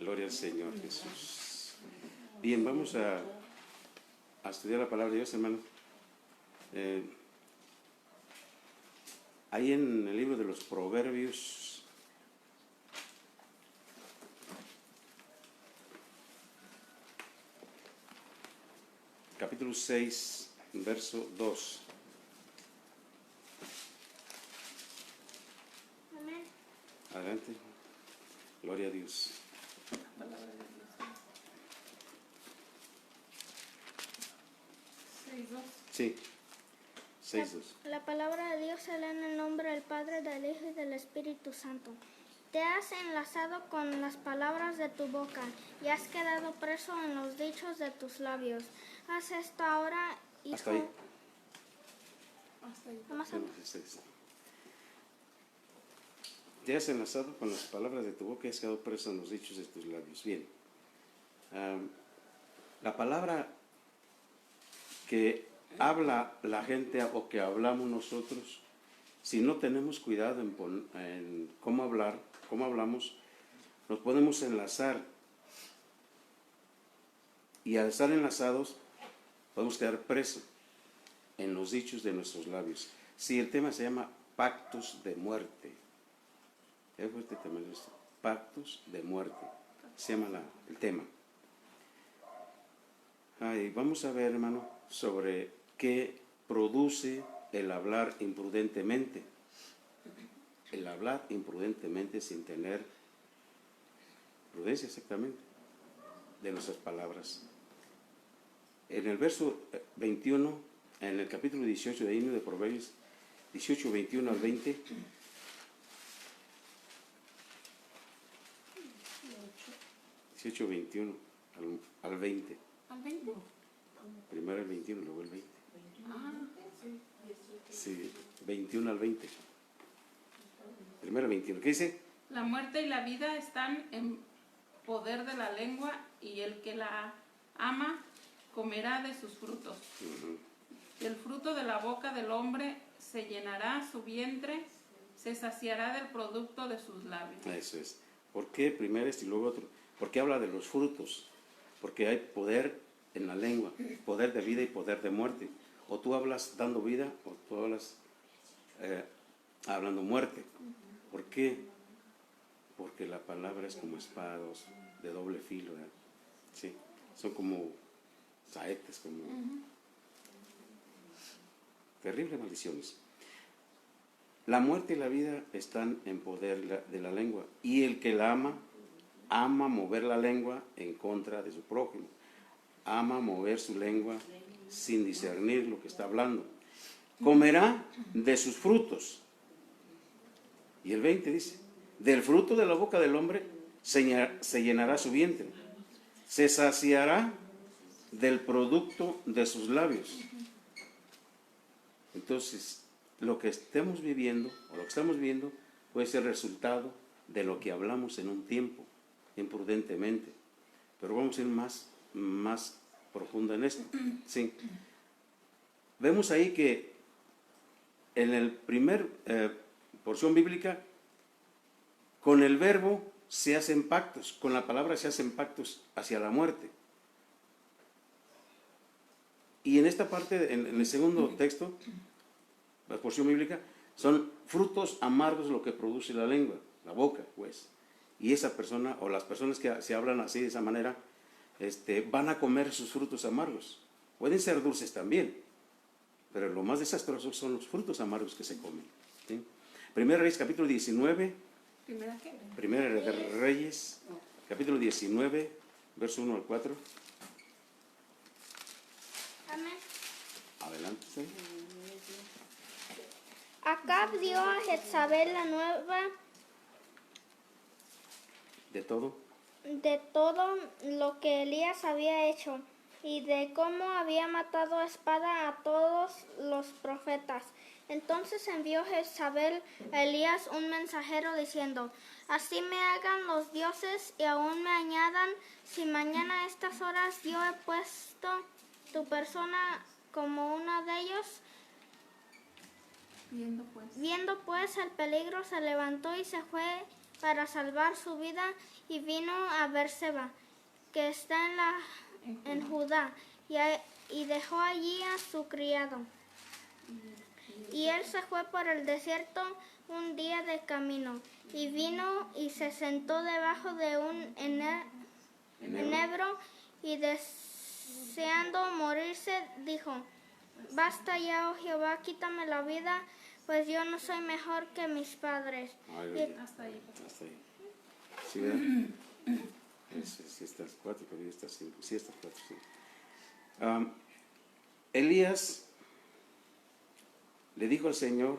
Gloria al Señor Jesús. Bien, vamos a estudiar la palabra de Dios, hermano. Ahí en el libro de los Proverbios, capítulo 6, verso 2. Amén. Adelante. Gloria a Dios. Palabra de Dios. 6:2. Sí, 6, 2. La palabra de Dios se lee en el nombre del Padre, del Hijo y del Espíritu Santo. Te has enlazado con las palabras de tu boca y has quedado preso en los dichos de tus labios. Haz esto ahora, hijo. Hasta ahí. Hasta ahí. Vamos a- Te has enlazado con las palabras de tu boca y has quedado preso en los dichos de tus labios. Bien. La palabra que habla la gente o que hablamos nosotros, si no tenemos cuidado en cómo hablar, cómo hablamos, nos podemos enlazar. Y al estar enlazados, podemos quedar presos en los dichos de nuestros labios. Si el tema se llama pactos de muerte. Es fuerte también esto. Pactos de muerte. Se llama el tema. Vamos a ver, hermano, sobre qué produce el hablar imprudentemente. El hablar imprudentemente sin tener prudencia exactamente de nuestras palabras. En el verso 21, en el capítulo 18 de ahí de Proverbios, 18, 21 al 20, 18, 21 al 20. ¿Al 20? Primero el 21, luego el 20. Ah, Sí, 21 al 20. Primero el 21. ¿Qué dice? la muerte y la vida están en poder de la lengua y el que la ama comerá de sus frutos. Del fruto de la boca del hombre se llenará su vientre, se saciará del producto de sus labios. Eso es. ¿Por qué primero este y luego otro? Porque habla de los frutos. Porque hay poder en la lengua, poder de vida y poder de muerte. O tú hablas dando vida o tú hablas hablando muerte. ¿Por qué? Porque la palabra es como espadas de doble filo, ¿verdad? Sí, son como saetes, como terribles maldiciones. La muerte y la vida están en poder de la lengua, y el que la ama mover la lengua en contra de su prójimo. Ama mover su lengua sin discernir lo que está hablando. Comerá de sus frutos. Y el 20 dice, del fruto de la boca del hombre se llenará su vientre. Se saciará del producto de sus labios. Entonces, lo que estemos viviendo o lo que estamos viendo puede ser resultado de lo que hablamos en un tiempo, imprudentemente. Pero vamos a ir más profundo en esto. Sí. Vemos ahí que en el primer porción bíblica, con el verbo se hacen pactos, con la palabra se hacen pactos hacia la muerte. Y en esta parte, en el segundo texto, la porción bíblica, son frutos amargos lo que produce la lengua, la boca, pues. Y esa persona, o las personas que se hablan así de esa manera, van a comer sus frutos amargos. Pueden ser dulces también, pero lo más desastroso son los frutos amargos que se comen. ¿Sí? Primera Reyes, capítulo 19. ¿Primera qué? Primera de Reyes, capítulo 19, verso 1 al 4. Amén. Adelante. ¿Sí? Acab dio a Jezabel la nueva De todo. de todo lo que Elías había hecho y de cómo había matado a espada a todos los profetas. Entonces envió Jezabel a Elías un mensajero diciendo: así me hagan los dioses y aún me añadan, si mañana a estas horas yo he puesto tu persona como uno de ellos. Viendo pues Viendo pues el peligro, se levantó y se fue para salvar su vida y vino a Berseba, que está en Judá, y dejó allí a su criado. Y él se fue por el desierto un día de camino, y vino y se sentó debajo de un enebro, y deseando morirse, dijo: Basta ya, oh Jehová, quítame la vida, pues yo no soy mejor que mis padres. Aleluya. Hasta ahí. Hasta ahí. ¿Sí, verdad? Sí, estas 4, pero yo estas 5. Sí, estas 4, sí. Elías le dijo al Señor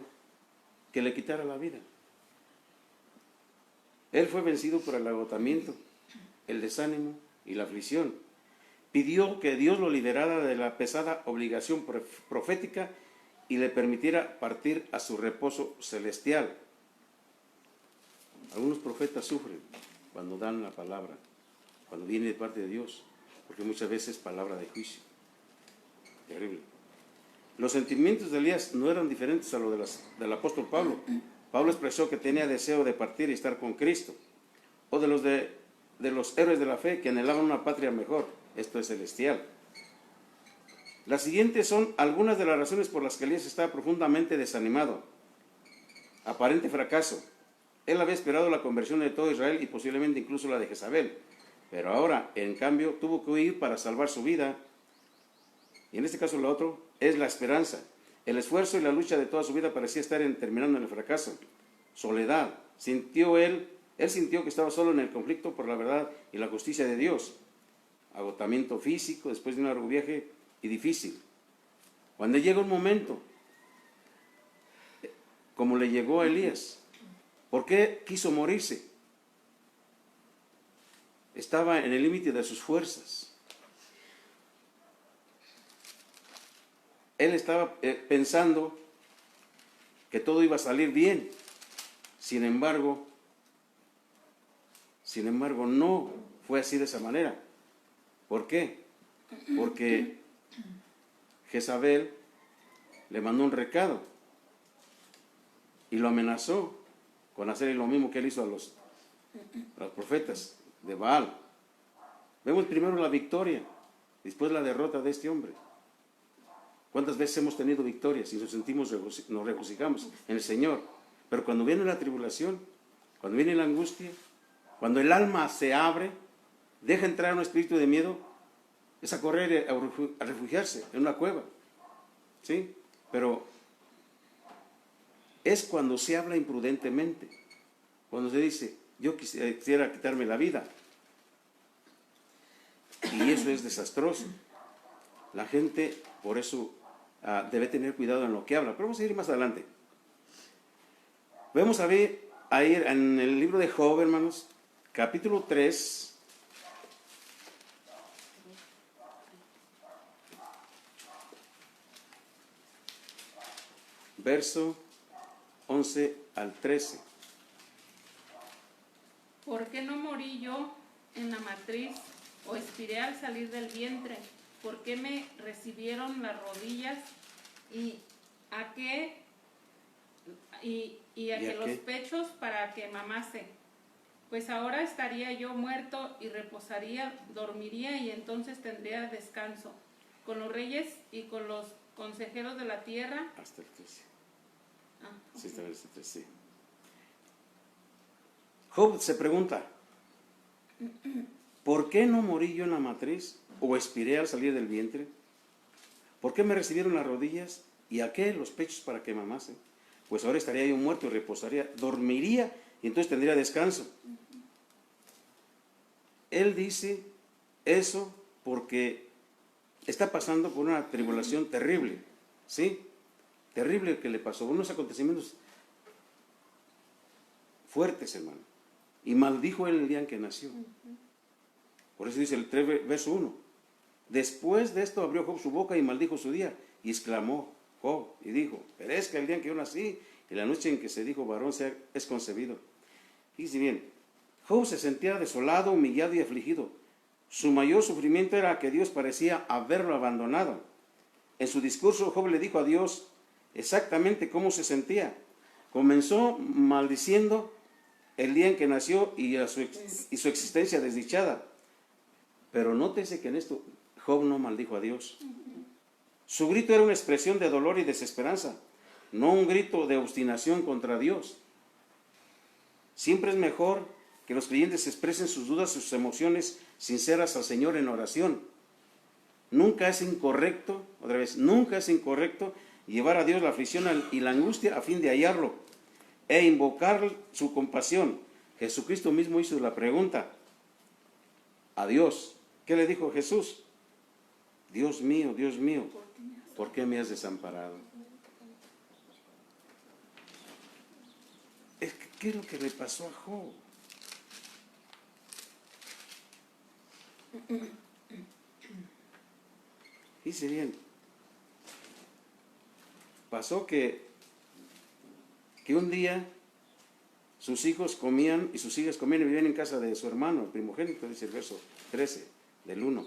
que le quitara la vida. Él fue vencido por el agotamiento, el desánimo y la aflicción. Pidió que Dios lo liberara de la pesada obligación profética y le permitiera partir a su reposo celestial. Algunos profetas sufren cuando dan la palabra, cuando viene de parte de Dios, porque muchas veces es palabra de juicio. Terrible. Los sentimientos de Elías no eran diferentes a los del apóstol Pablo. Pablo expresó que tenía deseo de partir y estar con Cristo, o de los héroes de la fe que anhelaban una patria mejor, esto es celestial. Las siguientes son algunas de las razones por las que Elías estaba profundamente desanimado. Aparente fracaso. Él había esperado la conversión de todo Israel y posiblemente incluso la de Jezabel, pero ahora, en cambio, tuvo que huir para salvar su vida. Y en este caso lo otro es la esperanza. El esfuerzo y la lucha de toda su vida parecía estar terminando en el fracaso. Soledad. Él sintió que estaba solo en el conflicto por la verdad y la justicia de Dios. Agotamiento físico después de un largo viaje y difícil. Cuando llega un momento, como le llegó a Elías, ¿por qué quiso morirse? Estaba en el límite de sus fuerzas. Él estaba pensando que todo iba a salir bien. Sin embargo, no fue así de esa manera. ¿Por qué? Porque Jezabel le mandó un recado y lo amenazó con hacer lo mismo que él hizo a los profetas de Baal. Vemos primero la victoria, después la derrota de este hombre. ¿Cuántas veces hemos tenido victorias y nos regocijamos en el Señor? Pero cuando viene la tribulación, cuando viene la angustia, cuando el alma se abre, deja entrar un espíritu de miedo, es a correr a refugiarse en una cueva. ¿Sí? Pero es cuando se habla imprudentemente, cuando se dice: yo quisiera quitarme la vida. Y eso es desastroso. La gente, por eso, debe tener cuidado en lo que habla. Pero vamos a ir más adelante. Vamos a ver ahí en el libro de Job, hermanos, capítulo 3. Verso 11 al 13. ¿Por qué no morí yo en la matriz o expiré al salir del vientre? ¿Por qué me recibieron las rodillas y a qué los pechos para que mamase? Pues ahora estaría yo muerto y reposaría, dormiría y entonces tendría descanso con los reyes y con los consejeros de la tierra. Hasta el 13. Okay. Sí, está bien, sí. Job se pregunta: ¿por qué no morí yo en la matriz o expiré al salir del vientre? ¿Por qué me recibieron las rodillas y a qué los pechos para que mamase? Pues ahora estaría yo muerto y reposaría, dormiría y entonces tendría descanso. Él dice eso porque está pasando por una tribulación terrible, ¿sí? Terrible que le pasó, unos acontecimientos fuertes, hermano. Y maldijo él el día en que nació. Por eso dice el 3, verso 1. Después de esto abrió Job su boca y maldijo su día. Y exclamó Job y dijo: perezca el día en que yo nací y la noche en que se dijo varón es concebido. Fíjense bien, Job se sentía desolado, humillado y afligido. Su mayor sufrimiento era que Dios parecía haberlo abandonado. En su discurso, Job le dijo a Dios exactamente cómo se sentía. Comenzó maldiciendo el día en que nació y su existencia desdichada. Pero nótese que en esto Job no maldijo a Dios. Su grito era una expresión de dolor y desesperanza, no un grito de obstinación contra Dios. Siempre es mejor que los creyentes expresen sus dudas, sus emociones sinceras al Señor en oración. Nunca es incorrecto, otra vez, nunca es incorrecto llevar a Dios la aflicción y la angustia a fin de hallarlo e invocar su compasión. Jesucristo mismo hizo la pregunta a Dios. ¿Qué le dijo Jesús? Dios mío, ¿por qué me has desamparado? ¿Qué es lo que le pasó a Job? Dice bien, pasó que un día sus hijos comían y sus hijas comían y vivían en casa de su hermano, el primogénito, dice el verso 13 del 1.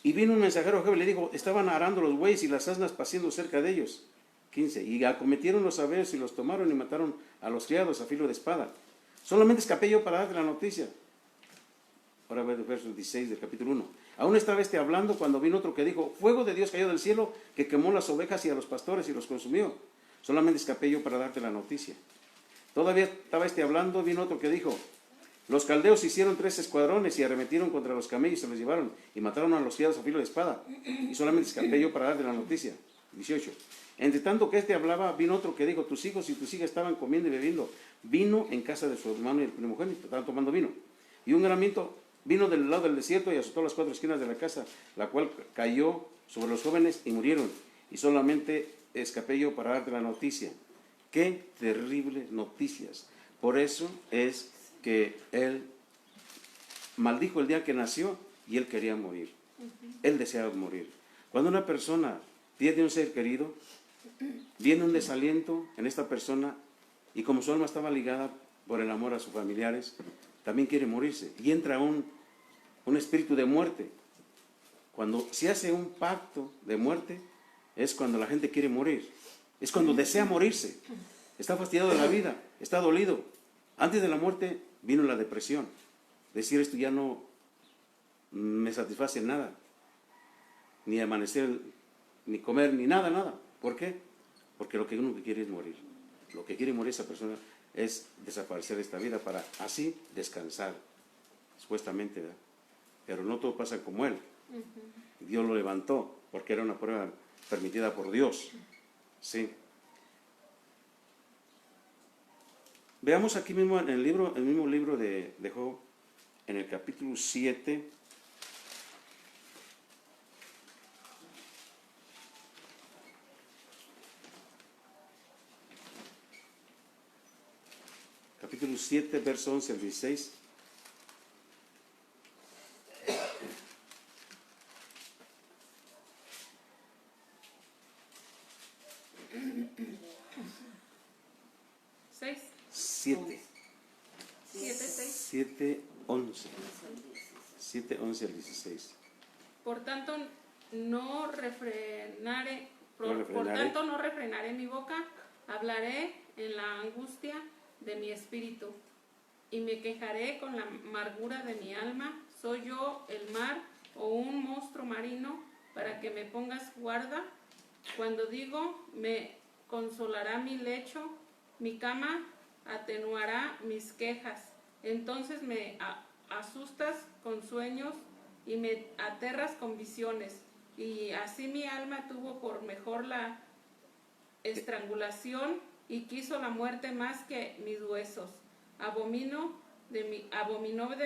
Y vino un mensajero a Job y le dijo, estaban arando los bueyes y las asnas paciendo cerca de ellos. 15. Y acometieron los sabeos y los tomaron y mataron a los criados a filo de espada. Solamente escapé yo para darte la noticia. Ahora ve el verso 16 del capítulo 1. Aún estaba hablando cuando vino otro que dijo, fuego de Dios cayó del cielo que quemó las ovejas y a los pastores y los consumió. Solamente escapé yo para darte la noticia. Todavía estaba hablando, vino otro que dijo, los caldeos hicieron 3 escuadrones y arremetieron contra los camellos y se los llevaron y mataron a los criados a filo de espada. Y solamente escapé yo para darte la noticia. 18. Entre tanto que hablaba, vino otro que dijo, tus hijos y tus hijas estaban comiendo y bebiendo vino en casa de su hermano y el primogénito, estaban tomando vino. Y un gran viento vino del lado del desierto y azotó las 4 esquinas de la casa, la cual cayó sobre los jóvenes y murieron. Y solamente escapé yo para darte la noticia. Qué terribles noticias. Por eso es que él maldijo el día que nació y él quería morir. Él deseaba morir. Cuando una persona pierde un ser querido, viene un desaliento en esta persona y como su alma estaba ligada por el amor a sus familiares, también quiere morirse y entra un espíritu de muerte. Cuando se hace un pacto de muerte es cuando la gente quiere morir, es cuando desea morirse, está fastidiado de la vida, está dolido. Antes de la muerte vino la depresión, decir esto ya no me satisface nada, ni amanecer, ni comer, ni nada. ¿Por qué? Porque lo que uno quiere es morir. Lo que quiere morir esa persona es desaparecer de esta vida para así descansar, supuestamente, ¿verdad? Pero no todo pasa como él. Dios lo levantó porque era una prueba permitida por Dios. Sí. Veamos aquí mismo en el mismo libro de Job, en el capítulo 7. Capítulo 7, verso 11 al 16. ¿6? 7. 7, 6. 7, 11. 7, 11 al 16. Por tanto, no refrenaré mi boca, hablaré en la angustia de mi espíritu, y me quejaré con la amargura de mi alma. ¿Soy yo el mar o un monstruo marino para que me pongas guarda? Cuando digo, me consolará mi lecho, mi cama atenuará mis quejas. Entonces me asustas con sueños y me aterras con visiones. Y así mi alma tuvo por mejor la estrangulación y quiso la muerte más que mis huesos. Abominó de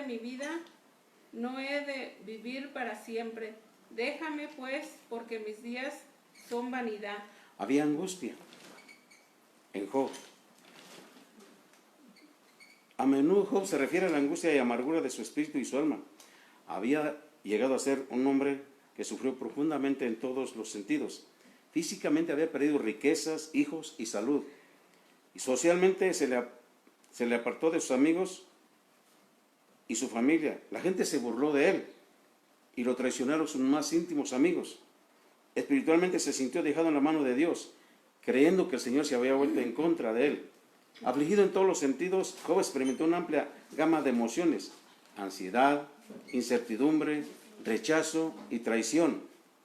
mi vida, no he de vivir para siempre. Déjame pues, porque mis días son vanidad. Había angustia en Job. A menudo Job se refiere a la angustia y amargura de su espíritu y su alma. Había llegado a ser un hombre que sufrió profundamente en todos los sentidos. Físicamente había perdido riquezas, hijos y salud. Y socialmente se le apartó de sus amigos y su familia. La gente se burló de él y lo traicionaron sus más íntimos amigos. Espiritualmente se sintió dejado en la mano de Dios, creyendo que el Señor se había vuelto en contra de él. Afligido en todos los sentidos, Job experimentó una amplia gama de emociones: ansiedad, incertidumbre, rechazo y traición,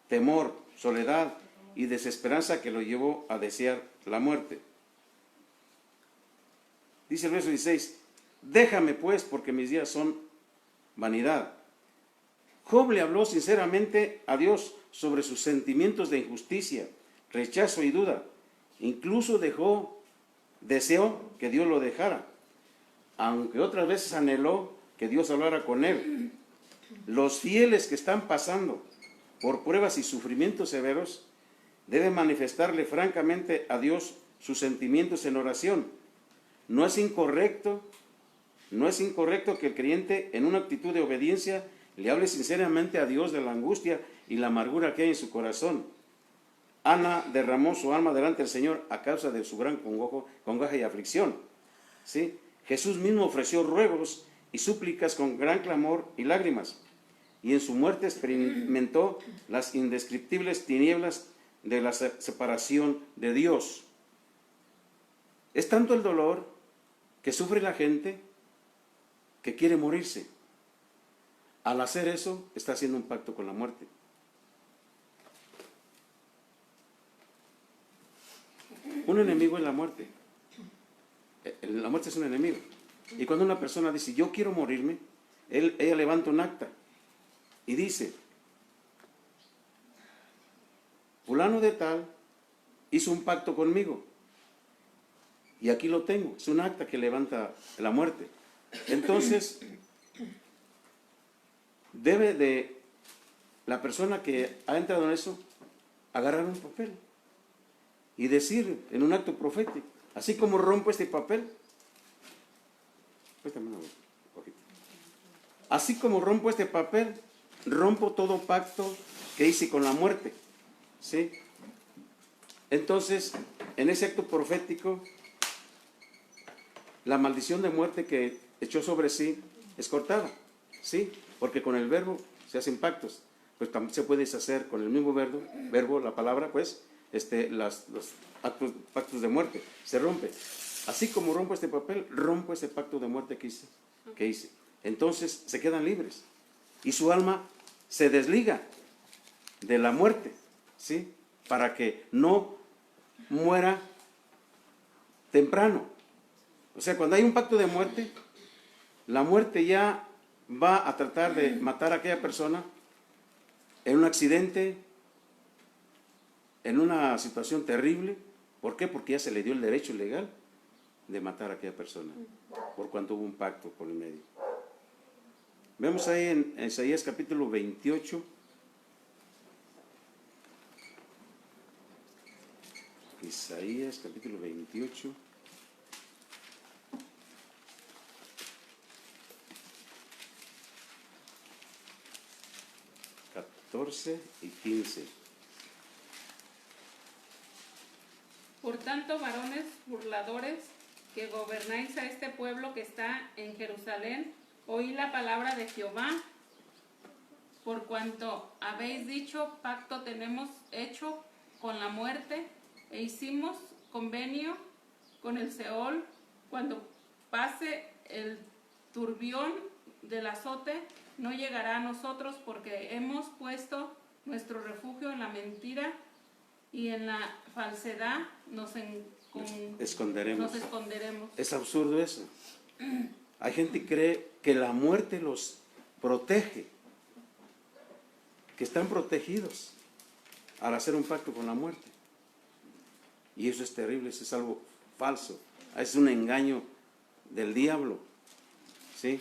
temor, soledad y desesperanza que lo llevó a desear la muerte. Dice el verso 16: déjame pues, porque mis días son vanidad. Job le habló sinceramente a Dios sobre sus sentimientos de injusticia, rechazo y duda. Incluso deseó que Dios lo dejara, aunque otras veces anheló que Dios hablara con él. Los fieles que están pasando por pruebas y sufrimientos severos deben manifestarle francamente a Dios sus sentimientos en oración. No es incorrecto que el creyente, en una actitud de obediencia, le hable sinceramente a Dios de la angustia y la amargura que hay en su corazón. Ana derramó su alma delante del Señor a causa de su gran congoja y aflicción. ¿Sí? Jesús mismo ofreció ruegos y súplicas con gran clamor y lágrimas, y en su muerte experimentó las indescriptibles tinieblas de la separación de Dios. Es tanto el dolor que sufre la gente que quiere morirse. Al hacer eso, está haciendo un pacto con la muerte. Un enemigo es la muerte. La muerte es un enemigo. Y cuando una persona dice, yo quiero morirme, ella levanta un acta y dice, fulano de tal hizo un pacto conmigo. Y aquí lo tengo. Es un acta que levanta la muerte. Entonces, debe de la persona que ha entrado en eso agarrar un papel y decir en un acto profético, así como rompo este papel, así como rompo este papel, rompo todo pacto que hice con la muerte. ¿Sí? Entonces, en ese acto profético, la maldición de muerte que echó sobre sí es cortada. ¿Sí? Porque con el verbo se hacen pactos. Pues también se puede deshacer con el mismo verbo, la palabra, pues, los pactos de muerte. Se rompe. Así como rompo este papel, rompo ese pacto de muerte que hice. Entonces se quedan libres. Y su alma se desliga de la muerte. ¿Sí? Para que no muera temprano. O sea, cuando hay un pacto de muerte, la muerte ya va a tratar de matar a aquella persona en un accidente, en una situación terrible. ¿Por qué? Porque ya se le dio el derecho legal de matar a aquella persona, por cuanto hubo un pacto por el medio. Vemos ahí en Isaías capítulo 28. Isaías capítulo 28. 14 y 15. Por tanto, varones burladores que gobernáis a este pueblo que está en Jerusalén, oí la palabra de Jehová, por cuanto habéis dicho, pacto tenemos hecho con la muerte, e hicimos convenio con el Seol, cuando pase el turbión del azote, no llegará a nosotros, porque hemos puesto nuestro refugio en la mentira y en la falsedad nos esconderemos. Es absurdo eso. Hay gente que cree que la muerte los protege, que están protegidos al hacer un pacto con la muerte. Y eso es terrible, eso es algo falso. Es un engaño del diablo. ¿Sí?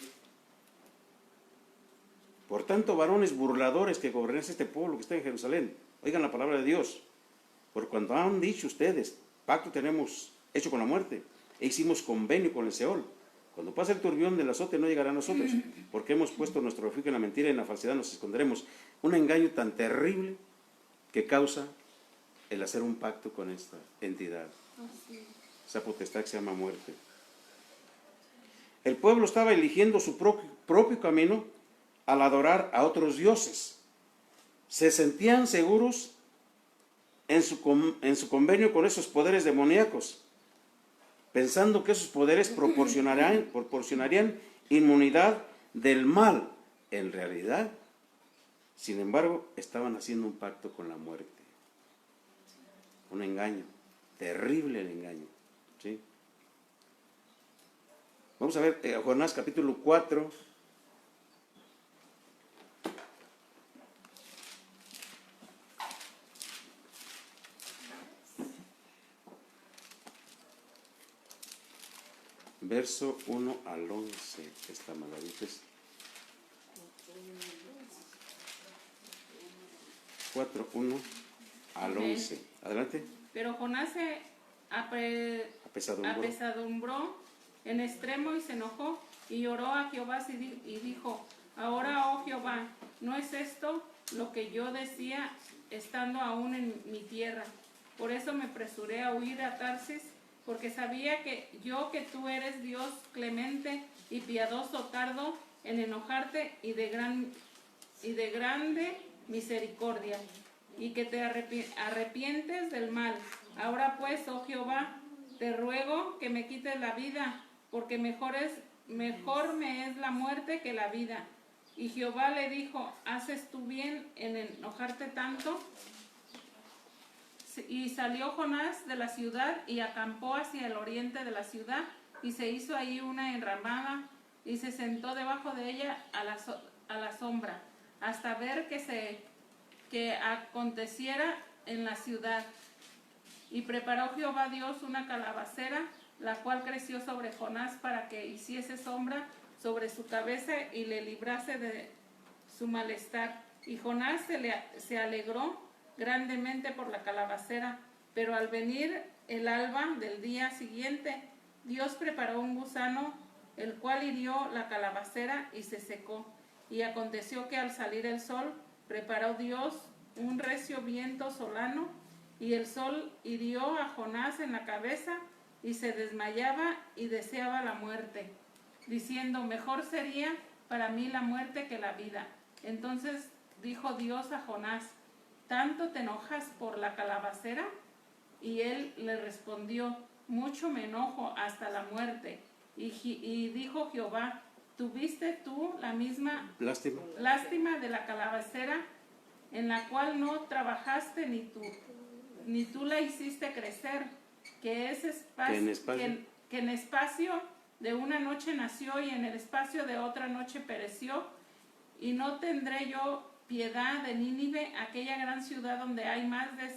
Por tanto, varones burladores que gobernáis este pueblo que está en Jerusalén, oigan la palabra de Dios. Por cuanto han dicho ustedes, pacto tenemos hecho con la muerte, e hicimos convenio con el Seol. Cuando pase el turbión del azote no llegará a nosotros, porque hemos puesto nuestro refugio en la mentira y en la falsedad nos esconderemos. Un engaño tan terrible que causa el hacer un pacto con esta entidad. Esa potestad que se llama muerte. El pueblo estaba eligiendo su propio camino al adorar a otros dioses. Se sentían seguros en su convenio con esos poderes demoníacos, pensando que esos poderes proporcionarían inmunidad del mal. En realidad, sin embargo, estaban haciendo un pacto con la muerte. Un engaño, terrible el engaño. ¿Sí? Vamos a ver Jonás capítulo 4. Verso 1 al 11. Está malavito. 4, 1 al 11. Adelante. Pero Jonás se apesadumbró en extremo y se enojó y oró a Jehová y dijo: ahora, oh Jehová, ¿no es esto lo que yo decía estando aún en mi tierra? Por eso me apresuré a huir a Tarsis, porque sabía que tú eres Dios clemente y piadoso, tardo en enojarte y de grande misericordia, y que te arrepientes del mal. Ahora pues, oh Jehová, te ruego que me quites la vida, porque mejor me es la muerte que la vida. Y Jehová le dijo: ¿haces tú bien en enojarte tanto? Y salió Jonás de la ciudad y acampó hacia el oriente de la ciudad, y se hizo ahí una enramada y se sentó debajo de ella a la sombra, hasta ver que aconteciera en la ciudad. Y preparó Jehová Dios una calabacera, la cual creció sobre Jonás para que hiciese sombra sobre su cabeza y le librase de su malestar. Y Jonás se alegró grandemente por la calabacera, pero al venir el alba del día siguiente, Dios preparó un gusano, el cual hirió la calabacera y se secó. Y aconteció que al salir el sol, preparó Dios un recio viento solano, y el sol hirió a Jonás en la cabeza, y se desmayaba y deseaba la muerte, diciendo: mejor sería para mí la muerte que la vida. Entonces dijo Dios a Jonás: ¿tanto te enojas por la calabacera? Y él le respondió: mucho me enojo hasta la muerte. Y dijo Jehová: ¿tuviste tú la misma lástima de la calabacera, en la cual no trabajaste ni tú la hiciste crecer, que en espacio de una noche nació y en el espacio de otra noche pereció? Y no tendré yo piedad de Nínive, aquella gran ciudad donde hay más de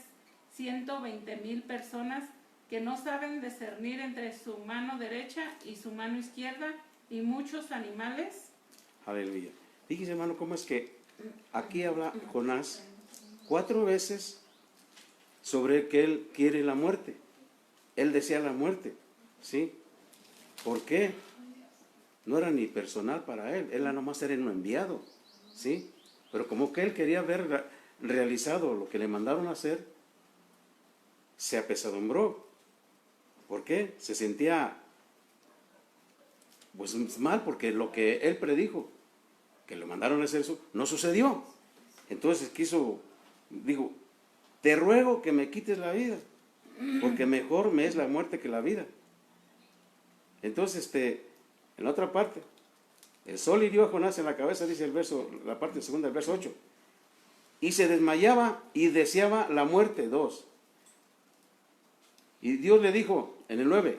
120,000 personas que no saben discernir entre su mano derecha y su mano izquierda, y muchos animales. Aleluya. Fíjese, hermano, cómo es que aquí habla Jonás 4 veces sobre que él quiere la muerte. Él desea la muerte, ¿sí? ¿Por qué? No era ni personal para él, él nomás era un enviado, ¿sí? Pero como que él quería ver realizado lo que le mandaron a hacer, se apesadumbró. ¿Por qué? Se sentía pues mal, porque lo que él predijo, que le mandaron a hacer eso, no sucedió. Entonces dijo: te ruego que me quites la vida, porque mejor me es la muerte que la vida. Entonces, en la otra parte, el sol hirió a Jonás en la cabeza, dice la parte segunda del verso 8. Y se desmayaba y deseaba la muerte. 2. Y Dios le dijo en el 9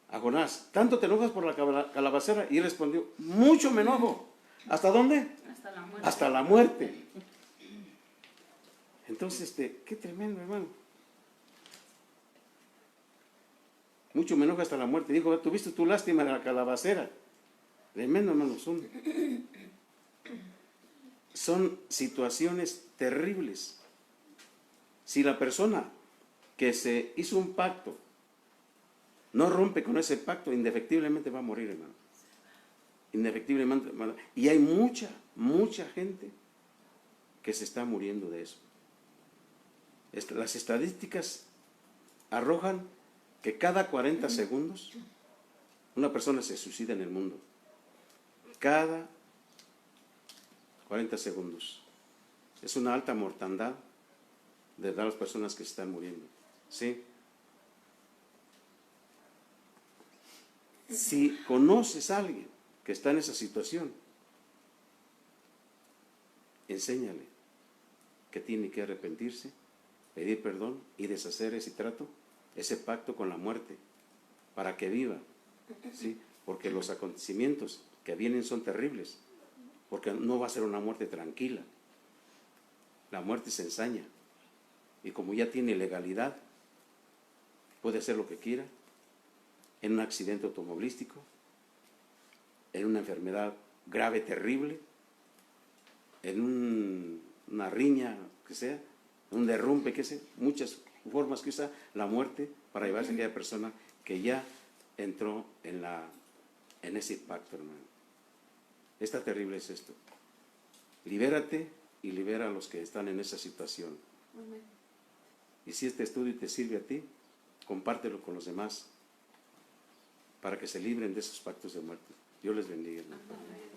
a Jonás: ¿tanto te enojas por la calabacera? Y él respondió: mucho me enojo. ¿Hasta dónde? Hasta la muerte. Hasta la muerte. Entonces, qué tremendo, hermano. Mucho me enojo hasta la muerte. Dijo: ¿tuviste tu lástima de la calabacera? Tremendo, hermano. Son situaciones terribles. Si la persona que se hizo un pacto no rompe con ese pacto, indefectiblemente va a morir, hermano. Indefectiblemente. Y hay mucha gente que se está muriendo de eso. Las estadísticas arrojan que cada 40 segundos una persona se suicida en el mundo. Cada 40 segundos. Es una alta mortandad de las personas que se están muriendo. ¿Sí? Si conoces a alguien que está en esa situación, enséñale que tiene que arrepentirse, pedir perdón y deshacer ese trato, ese pacto con la muerte, para que viva, ¿sí? Porque los acontecimientos que vienen son terribles, porque no va a ser una muerte tranquila. La muerte se ensaña, y como ya tiene legalidad, puede hacer lo que quiera, en un accidente automovilístico, en una enfermedad grave, terrible, en una riña, que sea, un derrumbe, que sea, muchas formas que usa la muerte para llevarse a aquella persona que ya entró en ese pacto, hermano. Esta terrible es esto. Libérate y libera a los que están en esa situación. Amén. Y si este estudio te sirve a ti, compártelo con los demás para que se libren de esos pactos de muerte. Dios les bendiga, hermano. Amén.